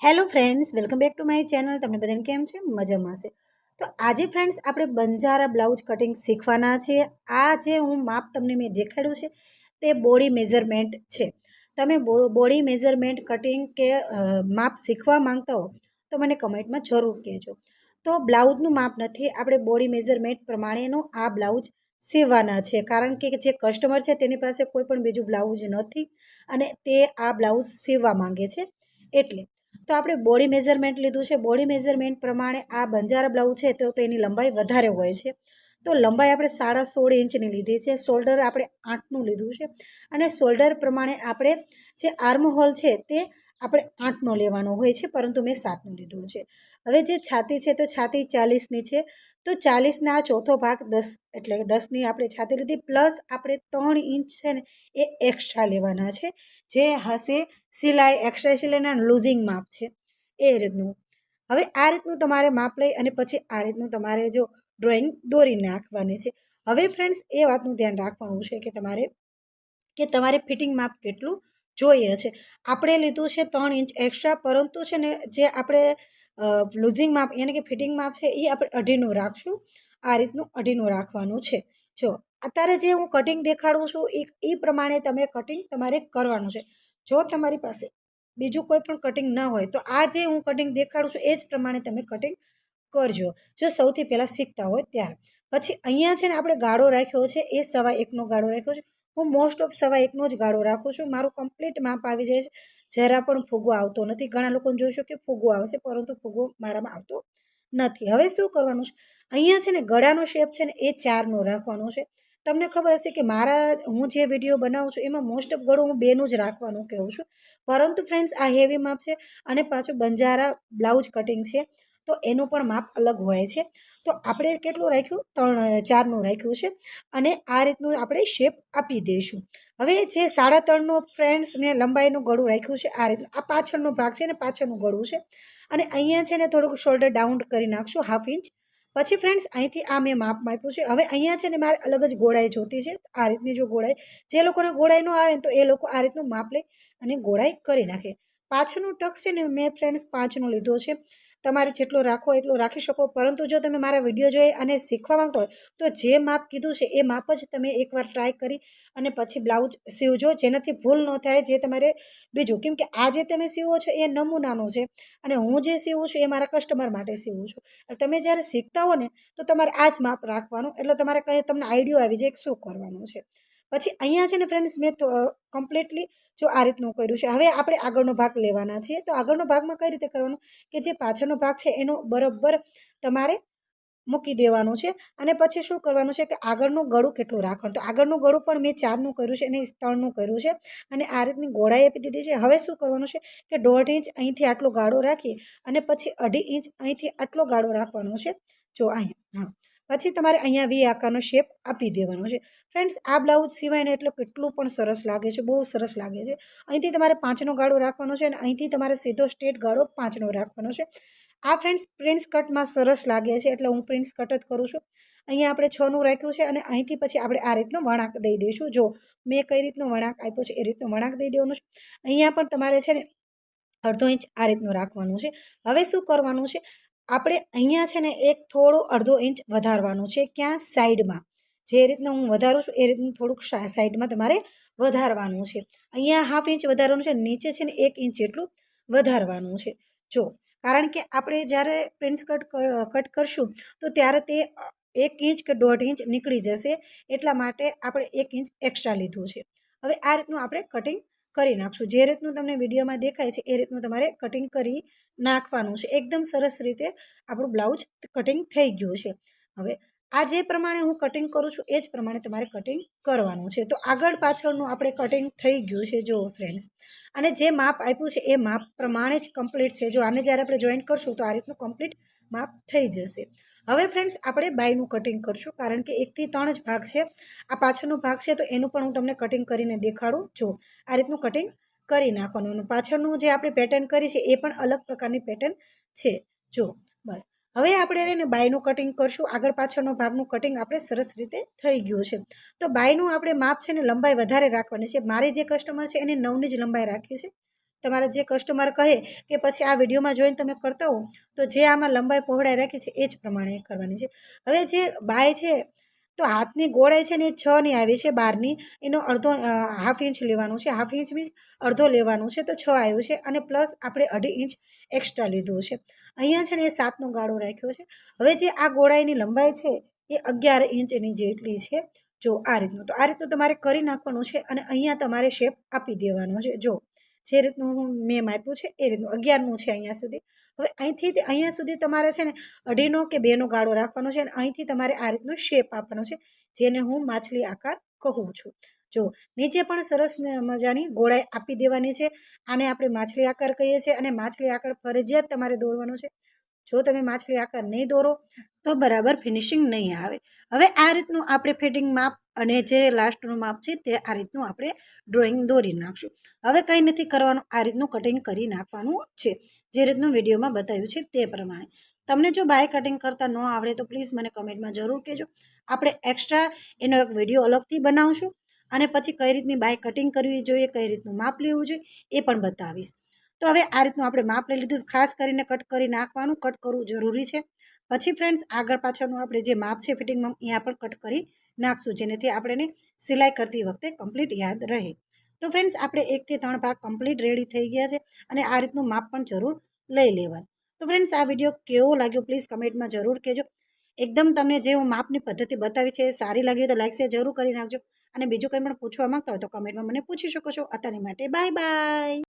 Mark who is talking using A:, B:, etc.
A: Hello friends, welcome back to my channel. તમને બધાને કેમ છે? મજામાં હશે. તો આજે ફ્રેન્ડ્સ આપણે બંજારા બ્લાઉઝ કટિંગ શીખવાના છે. આ જે હું માપ તમને મેં દેખાડ્યું છે તે બોડી મેઝરમેન્ટ છે. તમે બોડી મેઝરમેન્ટ કટિંગ કે માપ શીખવા માંગતા હો તો મને કમેન્ટમાં જરૂર કહેજો. તો બ્લાઉઝનું માપ નથી, આપણે બોડી મેઝરમેન્ટ પ્રમાણેનો આ બ્લાઉઝ સીવવાના છે. કારણ કે જે કસ્ટમર છે તેની પાસે કોઈ પણ બીજું બ્લાઉઝ નથી અને તે આ બ્લાઉઝ સીવવા માંગે છે. એટલે તો આપણે બોડી મેઝરમેન્ટ લીધું છે. બોડી મેઝરમેન્ટ પ્રમાણે આ બંજારા બ્લાઉઝ છે તો તેની લંબાઈ વધારે હોય છે. તો લંબાઈ આપણે 16.5 ઇંચની લીધી છે. શોલ્ડર આપણે 8નું લીધું છે અને શોલ્ડર પ્રમાણે આપણે જે આર્મ હોલ છે તે આપણે 8નો લેવાનો હોય છે, પરંતુ મેં 7નું લીધું છે. હવે જે છાતી છે તો છાતી 40ની છે, તો 40ના ચોથો ભાગ 10 એટલે 10ની આપણે છાતી લીધી, પ્લસ આપણે 3 ઇંચ છે ને એ એક્સ્ટ્રા લેવાના છે, જે હશે સિલાઈ એક્સ્ટ્રા સિલાઈના લૂઝિંગ માપ છે એ રીતનું. હવે આ રીતનું તમારે માપ લઈ અને પછી આ રીતનું તમારે જો ડ્રોઈંગ દોરી નાખવાની છે. હવે ફ્રેન્ડ્સ એ વાતનું ધ્યાન રાખવાનું છે કે તમારે ફિટિંગ માપ કેટલું જોઈએ છે. આપણે લીધું છે 3 ઇંચ એક્સ્ટ્રા, પરંતુ છે ને જે આપણે લૂઝિંગ માપ યાની કે ફિટિંગ માપ છે એ આપણે 2.5નું રાખશું. આ રીતનું 2.5નું રાખવાનું છે. જો અત્યારે જે હું કટિંગ દેખાડું છું એ પ્રમાણે તમે કટિંગ તમારે કરવાનું છે. જો તમારી પાસે બીજું કોઈ પણ કટિંગ ન હોય તો આ જે હું કટિંગ દેખાડું છું એ જ પ્રમાણે તમે કટિંગ કરજો, જો સૌથી પહેલાં શીખતા હોય ત્યારે. પછી અહીંયા છે ને આપણે ગાળો રાખ્યો છે એ 1.25નો ગાળો રાખ્યો છે. હું મોસ્ટ ઓફ 1.25નો જ ગાળો રાખું છું. મારું કમ્પ્લીટ માપ આવી જાય છે, જરા પણ ફૂગો આવતો નથી. ઘણા લોકોને જોઈશું કે ફૂગો આવશે, પરંતુ ફૂગો મારામાં આવતો નથી. હવે શું કરવાનું છે, અહીંયા છે ને ગળાનો શેપ છે ને એ 4નો રાખવાનો છે. તમને ખબર હશે કે હું જે વિડીયો બનાવું છું એમાં મોસ્ટ ઓફ ગળું હું 2નું જ રાખવાનું કહું છું, પરંતુ ફ્રેન્ડ્સ આ હેવી માપ છે અને પાછું બંજારા બ્લાઉઝ કટિંગ છે તો એનું પણ માપ અલગ હોય છે. તો આપણે કેટલું રાખ્યું? 4નું રાખ્યું છે અને આ રીતનું આપણે શેપ આપી દઈશું. હવે જે 3.5નો ફ્રેન્ડ્સ મેં લંબાઈનું ગળું રાખ્યું છે આ રીતનું. આ પાછળનો ભાગ છે ને પાછળનું ગળું છે અને અહીંયા છે ને થોડુંક શોલ્ડર ડાઉન કરી નાખશું 1/2 ઇંચ. પછી ફ્રેન્ડ્સ અહીંથી આ મેં માપ આપ્યું છે. હવે અહીંયા છે ને મારે અલગ જ ગોળાઈ જોતી છે. આ રીતની જો ગોળાઈ, જે લોકોને ગોળાઈ ન આવે તો એ લોકો આ રીતનું માપ લઈ અને ગોળાઈ કરી નાખે. પાછળનો ટક છે ને મેં ફ્રેન્ડ્સ 5નો લીધો છે. તમારે જેટલો રાખો એટલો રાખી શકો, પરંતુ જો તમે મારા વિડીયો જોઈ અને શીખવા માંગતો હોય તો જે માપ કીધું છે એ માપ જ તમે એકવાર ટ્રાય કરી અને પછી બ્લાઉઝ સીવજો, જેનાથી ભૂલ ન થાય. જે તમારે બીજું, કેમ કે આ જે તમે સીવો છો એ નમૂનાનું છે અને હું જે સીવું છું એ મારા કસ્ટમર માટે સીવું છું. તમે જ્યારે શીખતા હો ને તો તમારે આ જ માપ રાખવાનું, એટલે તમારે તમને આઈડિયો આવી જાય કે શું કરવાનું છે. પછી અહીંયા છે ને ફ્રેન્ડ્સ મેં તો કમ્પ્લીટલી જો આ રીતનું કર્યું છે. હવે આપણે આગળનો ભાગ લેવાના છીએ. તો આગળનો ભાગમાં કઈ રીતે કરવાનું કે જે પાછળનો ભાગ છે એનો બરાબર તમારે મૂકી દેવાનું છે અને પછી શું કરવાનું છે કે આગળનું ગળું કેટલું રાખવાનું. તો આગળનું ગળું પણ મેં 4નું કર્યું છે અને 3નું કર્યું છે અને આ રીતની ગોળાઈ આપી દીધી છે. હવે શું કરવાનું છે કે 1.5 ઇંચ અહીંથી આટલો ગાળો રાખી અને પછી 2.5 ઇંચ અહીંથી આટલો ગાળો રાખવાનો છે. જો અહીંયા પછી તમારે અહીંયા વી આકારનો શેપ આપી દેવાનો છે. ફ્રેન્ડ્સ આ બ્લાઉઝ સિવાય ને એટલે કેટલું પણ સરસ લાગે છે, બહુ સરસ લાગે છે. અહીંથી તમારે 5નો ગાળો રાખવાનો છે અને અહીંથી તમારે સીધો સ્ટ્રેટ ગાળો 5નો રાખવાનો છે. આ ફ્રેન્ડ્સ પ્રિન્સ કટમાં સરસ લાગે છે એટલે હું પ્રિન્સ કટ જ કરું છું. અહીંયા આપણે 6નું રાખ્યું છે અને અહીંથી પછી આપણે આ રીતનો વળાંક દઈ દઈશું. જો મેં કઈ રીતનો વળાંક આપ્યો છે એ રીતનો વળાંક દઈ દેવાનો છે. અહીંયા પણ તમારે છે ને 1/2 ઇંચ આ રીતનું રાખવાનું છે. હવે શું કરવાનું છે, આપણે અહીંયા છે ને એક થોડું 1/2 ઇંચ વધારવાનું છે. ક્યાં? સાઈડમાં. જે રીતનું હું વધારું છું એ રીતનું થોડુંક સાઈડમાં તમારે વધારવાનું છે. અહીંયા 1/2 ઇંચ વધારવાનું છે, નીચે છે ને 1 ઇંચ જેટલું વધારવાનું છે. જો કારણ કે આપણે જ્યારે પ્રિન્સ કટ કરશું તો ત્યારે તે 1 ઇંચ કે 1.5 ઇંચ નીકળી જશે, એટલા માટે આપણે 1 ઇંચ એક્સ્ટ્રા લીધું છે. હવે આ રીતનું આપણે કટિંગ કરી નાખશું. જે રીતનું તમને વિડીયોમાં દેખાય છે એ રીતનું તમારે કટિંગ કરી નાખવાનું છે. એકદમ સરસ રીતે આપણું બ્લાઉઝ કટિંગ થઈ ગયું છે. હવે આ જે પ્રમાણે હું કટિંગ કરું છું એ જ પ્રમાણે તમારે કટિંગ કરવાનું છે. તો આગળ પાછળનું આપણે કટિંગ થઈ ગયું છે જો ફ્રેન્ડ્સ, અને જે માપ આપ્યું છે એ માપ પ્રમાણે જ કમ્પ્લીટ છે. જો આને જ્યારે આપણે જોઈન્ટ કરશું તો આ રીતનું કમ્પ્લીટ માપ થઈ જશે. હવે ફ્રેન્ડ્સ આપણે બાયનું કટિંગ કરશું, કારણ કે 1 થી 3 જ ભાગ છે. આ પાછળનો ભાગ છે તો એનું પણ હું તમને કટિંગ કરીને દેખાડું. જો આ રીતનું કટિંગ કરી નાખવાનું. અને પાછળનું જે આપણે પેટર્ન કરી છે એ પણ અલગ પ્રકારની પેટર્ન છે. જો બસ હવે આપણે એને બાયનું કટિંગ કરશું. આગળ પાછળનો ભાગનું કટિંગ આપણે સરસ રીતે થઈ ગયું છે. તો બાયનું આપણે માપ છે ને લંબાઈ વધારે રાખવાની છે. મારી જે કસ્ટમર છે એને 9ની જ લંબાઈ રાખી છે, તમારા જે કસ્ટમર કહે કે પછી આ વિડીયોમાં જોઈને તમે કરતા હો તો જે આમાં લંબાઈ પહોળાઈ રાખી છે એ જ પ્રમાણે કરવાની છે. હવે જે બાય છે તો હાથની ગોળાઈ છે ને એ 6ની આવી છે, 12ની એનો અડધો હાફ ઇંચ લેવાનું છે, હાફ ઇંચ બી અડધો લેવાનું છે તો 6 આવ્યું છે, અને પ્લસ આપણે 1.5 ઇંચ એક્સ્ટ્રા લીધું છે. અહીંયા છે ને એ 7નો ગાળો રાખ્યો છે. હવે જે આ ગોળાઈની લંબાઈ છે એ 11 ઇંચની જેટલી છે. જો આ રીતનું, તો આ રીતનું તમારે કરી નાખવાનું છે અને અહીંયા તમારે શેપ આપી દેવાનો છે. જો જે રીતનું મેં માપ્યું છે એ રીતનું 11નું છે અહીંયા સુધી. હવે અહીંથી અહીંયા સુધી તમારે છે ને 2.5નો કે 2નો ગાળો રાખવાનો છે અને અહીંથી તમારે આ રીતનો શેપ આપવાનો છે, જેને હું માછલી આકાર કહું છું. જો નીચે પણ સરસ મજાની ગોળાઈ આપી દેવાની છે. આને આપણે માછલી આકાર કહીએ છીએ અને માછલી આકાર ફરજિયાત તમારે દોરવાનો છે. જો તમે માછલી આકાર નહીં દોરો તો બરાબર ફિનિશિંગ નહીં આવે. હવે આ રીતનું આપણે ફિટિંગ માપ અને જે લાસ્ટનું માપ છે તે આ રીતનું આપણે ડ્રોઈંગ દોરી નાખશું. હવે કંઈ નથી કરવાનું, આ રીતનું કટિંગ કરી નાખવાનું છે, જે રીતનું વિડીયોમાં બતાવ્યું છે તે પ્રમાણે. તમને જો બાય કટિંગ કરતાં ન આવડે તો પ્લીઝ મને કમેન્ટમાં જરૂર કહેજો. આપણે એક્સ્ટ્રા એનો એક વિડીયો અલગથી બનાવશું અને પછી કઈ રીતની બાય કટિંગ કરવી જોઈએ, કઈ રીતનું માપ લેવું જોઈએ એ પણ બતાવીશ. તો હવે આ રીતનું આપણે માપ લઈ લીધું, ખાસ કરીને કટ કરી નાખવાનું, કટ કરવું જરૂરી છે. પછી ફ્રેન્ડ્સ આગળ પાછળનું આપણે જે માપ છે ફિટિંગ માપ અહીંયા પણ કટ કરી નાખશું, જેનાથી આપણને સિલાઈ કરતી વખતે કમ્પ્લીટ યાદ રહે. તો ફ્રેન્ડ્સ આપણે 1 થી 3 ભાગ કમ્પ્લીટ રેડી થઈ ગયા છે અને આ રીતનું માપ પણ જરૂર લઈ લેવાનું. તો ફ્રેન્ડ્સ આ વિડીયો કેવો લાગ્યો પ્લીઝ કમેન્ટમાં જરૂર કહેજો. એકદમ તમને જે હું માપની પદ્ધતિ બતાવી છે એ સારી લાગી તો લાઈક શેર જરૂર કરી નાખજો, અને બીજું કંઈ પણ પૂછવા માંગતા હોય તો કમેન્ટમાં મને પૂછી શકો છો. અત્યારની માટે બાય બાય.